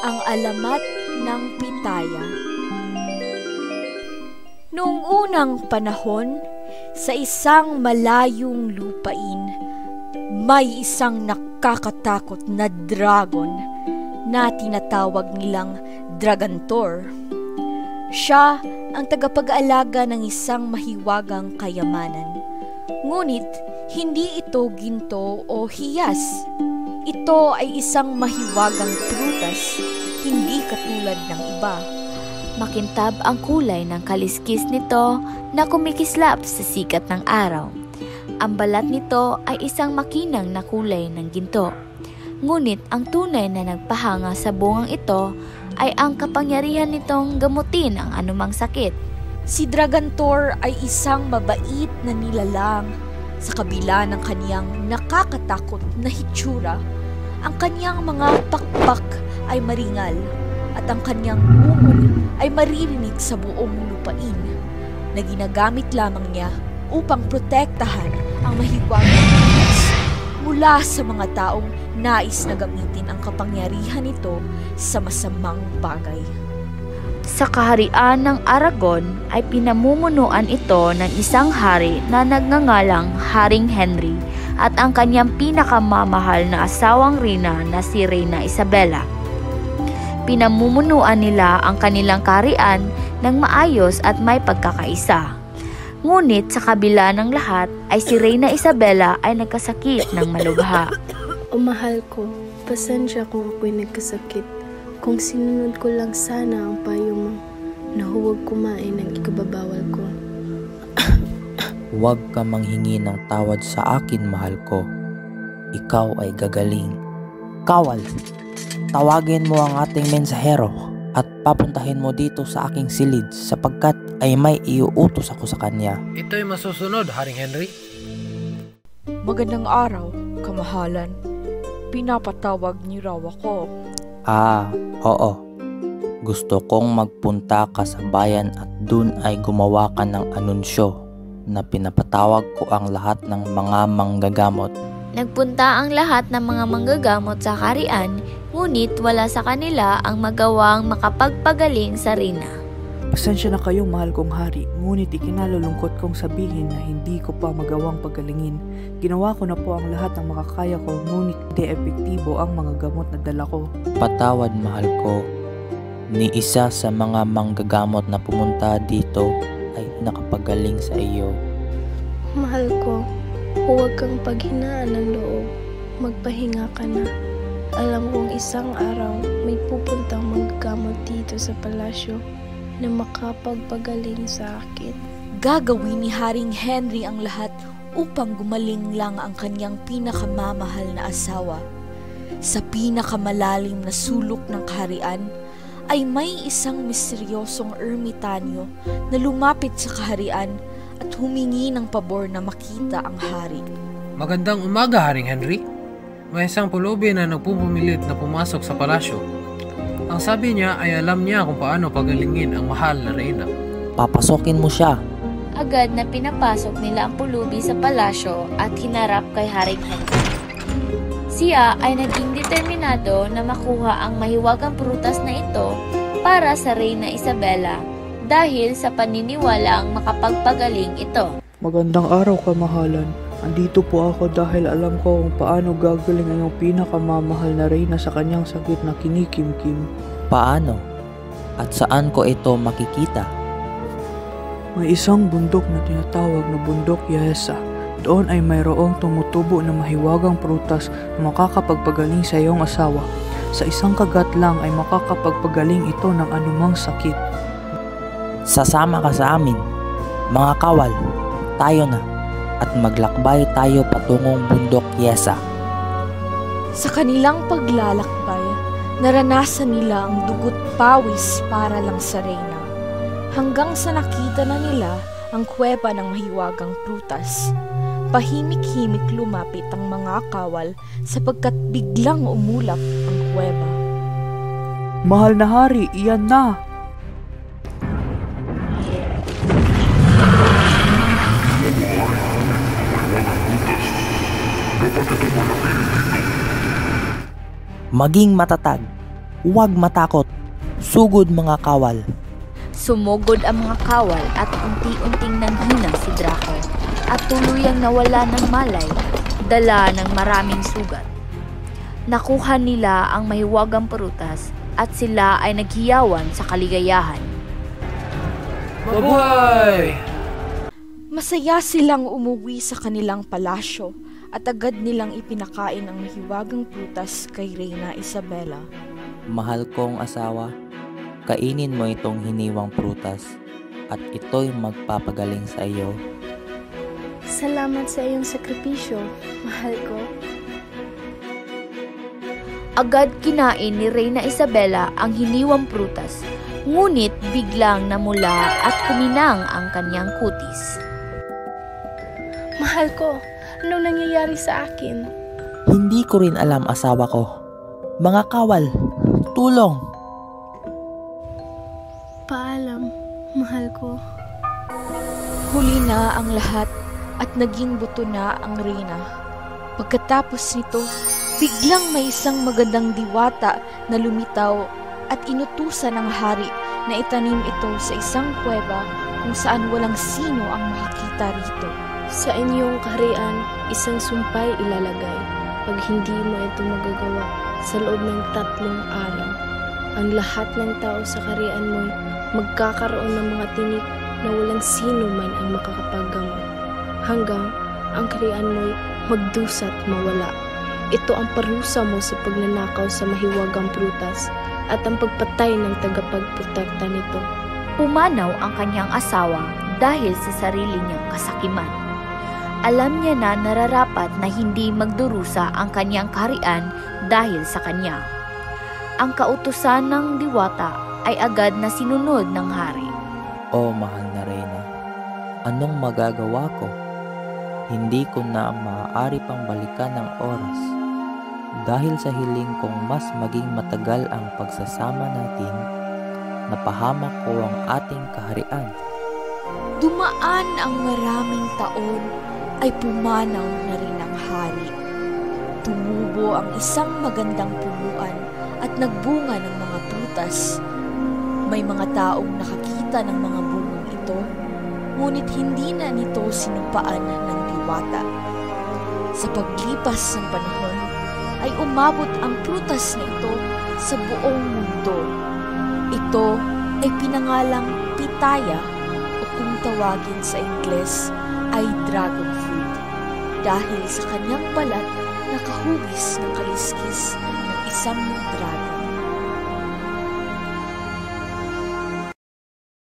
Ang alamat ng pitaya. Noong unang panahon, sa isang malayong lupain, may isang nakakatakot na dragon na tinatawag nilang Dragantor. Siya ang tagapag-alaga ng isang mahiwagang kayamanan. Ngunit hindi ito ginto o hiyas. Ito ay isang mahiwagang prutas, hindi katulad ng iba. Makintab ang kulay ng kaliskis nito na kumikislap sa sikat ng araw. Ang balat nito ay isang makinang na kulay ng ginto. Ngunit ang tunay na nagpahanga sa bungang ito ay ang kapangyarihan nitong gamutin ang anumang sakit. Si Dragantor ay isang mabait na nilalang. Sa kabila ng kaniyang nakakatakot na hitsura, ang kaniyang mga pakpak ay maringal at ang kaniyang ungol ay maririnig sa buong lupain na ginagamit lamang niya upang protektahan ang mahiwagang prutas mula sa mga taong nais na gamitin ang kapangyarihan nito sa masamang bagay. Sa kaharian ng Aragon ay pinamumunuan ito ng isang hari na nagngangalang Haring Henry at ang kanyang pinakamamahal na asawang reyna na si Reyna Isabela. Pinamumunuan nila ang kanilang kaharian ng maayos at may pagkakaisa. Ngunit sa kabila ng lahat ay si Reyna Isabela ay nagkasakit ng malubha. O mahal ko, pasensya kung ako'y nagkasakit. Kung sinunod ko lang sana ang payo mo na huwag kumain ng ikababawal ko. Huwag ka manghingi ng tawad sa akin, mahal ko. Ikaw ay gagaling. Kawal, tawagin mo ang ating mensahero at papuntahin mo dito sa aking silid sapagkat ay may iuutos ako sa kanya. Ito'y masusunod, Haring Henry. Magandang araw, kamahalan. Pinapatawag niyo raw ako. Oo. Gusto kong magpunta ka sa bayan at dun ay gumawa ka ng anunsyo na pinapatawag ko ang lahat ng mga manggagamot. Nagpunta ang lahat ng mga manggagamot sa kaharian, ngunit wala sa kanila ang magawang makapagpagaling sa reyna. Pasensya na kayo, mahal kong hari, ngunit ikinalulungkot kong sabihin na hindi ko pa magawang pagalingin. Ginawa ko na po ang lahat ng makakaya ko, ngunit hindi epektibo ang mga gamot na dala ko. Patawad, mahal ko. Ni isa sa mga manggagamot na pumunta dito ay nakapagaling sa iyo. Mahal ko, huwag kang paghinaan ng loob. Magpahinga ka na. Alam kong isang araw may pupuntang manggagamot dito sa palasyo na makapagpagaling sa akin. Gagawin ni Haring Henry ang lahat upang gumaling lang ang kanyang pinakamamahal na asawa. Sa pinakamalalim na sulok ng kaharian ay may isang misteryosong ermitanyo na lumapit sa kaharian at humingi ng pabor na makita ang hari. Magandang umaga, Haring Henry. May isang pulubi na nagpupumilit na pumasok sa palasyo. Ang sabi niya ay alam niya kung paano pagalingin ang mahal na reyna. Papasokin mo siya. Agad na pinapasok nila ang pulubi sa palasyo at hinarap kay Haring Henry. Siya ay naging determinado na makuha ang mahiwagang prutas na ito para sa Reyna Isabela dahil sa paniniwalang makapagpagaling ito. Magandang araw, kamahalan. Andito po ako dahil alam ko kung paano gagaling ang iyong pinakamamahal na reyna sa kanyang sakit na kinikimkim. Paano? At saan ko ito makikita? May isang bundok na tinatawag na Bundok Yesa. Doon ay mayroong tumutubo na mahiwagang prutas na makakapagpagaling sa iyong asawa. Sa isang kagat lang ay makakapagpagaling ito ng anumang sakit. Sasama ka sa amin. Mga kawal, tayo na. At maglakbay tayo patungong Bundok Yesa. Sa kanilang paglalakbay, naranasan nila ang dugot pawis para lang sa reyna. Hanggang sa nakita na nila ang kuweba ng mahiwagang prutas. Pahimik-himik lumapit ang mga kawal sapagkat biglang umulap ang kuweba. Mahal na hari, iyan na! Maging matatag. Huwag matakot. Sugod mga kawal. Sumugod ang mga kawal at unti-unting nanghina si Draco at tuluyang nawala ng malay, dala ng maraming sugat. Nakuha nila ang mahiwagang prutas at sila ay naghiyawan sa kaligayahan. Mabuhay! Masaya silang umuwi sa kanilang palasyo at agad nilang ipinakain ang mahiwagang prutas kay Reyna Isabela. Mahal kong asawa, kainin mo itong hiniwang prutas at ito'y magpapagaling sa iyo. Salamat sa iyong sakripisyo, mahal ko. Agad kinain ni Reyna Isabela ang hiniwang prutas, ngunit biglang namula at kuminang ang kanyang kutis. Mahal ko, anong nangyayari sa akin? Hindi ko rin alam, asawa ko. Mga kawal, tulong! Paalam, mahal ko. Huli na ang lahat at naging buto na ang Reyna. Pagkatapos nito, biglang may isang magandang diwata na lumitaw at inutusan ng hari na itanim ito sa isang kuweba kung saan walang sino ang makakita rito. Sa inyong kaharian, isang sumpay ilalagay. Pag hindi mo ito magagawa sa loob ng 3 araw, ang lahat ng tao sa kaharian mo'y magkakaroon ng mga tinik na walang sino man ang makakapaggamot. Hanggang ang kaharian mo'y magdusa't mawala. Ito ang parusa mo sa pagnanakaw sa mahiwagang prutas at ang pagpatay ng tagapagprotekta nito. Pumanaw ang kanyang asawa dahil sa sarili niyang kasakiman. Alam niya na nararapat na hindi magdurusa ang kanyang kaharian dahil sa kanya. Ang kautusan ng diwata ay agad na sinunod ng hari. O mahal na Reyna, anong magagawa ko? Hindi ko na maaari pang balikan ng oras. Dahil sa hiling kong mas maging matagal ang pagsasama natin, napahamak ko ang ating kaharian. Dumaan ang maraming taon ay pumanaw na rin ang hari. Tumubo ang isang magandang punuan at nagbunga ng mga prutas. May mga taong nakakita ng mga bungong ito, ngunit hindi na nito sinumpaan ng diwata. Sa paglipas ng panahon, ay umabot ang prutas na ito sa buong mundo. Ito ay pinangalang pitaya o kung tawagin sa Ingles ay dragon fruit dahil sa kanyang balat na kahugis ng kaliskis ng isang dragon.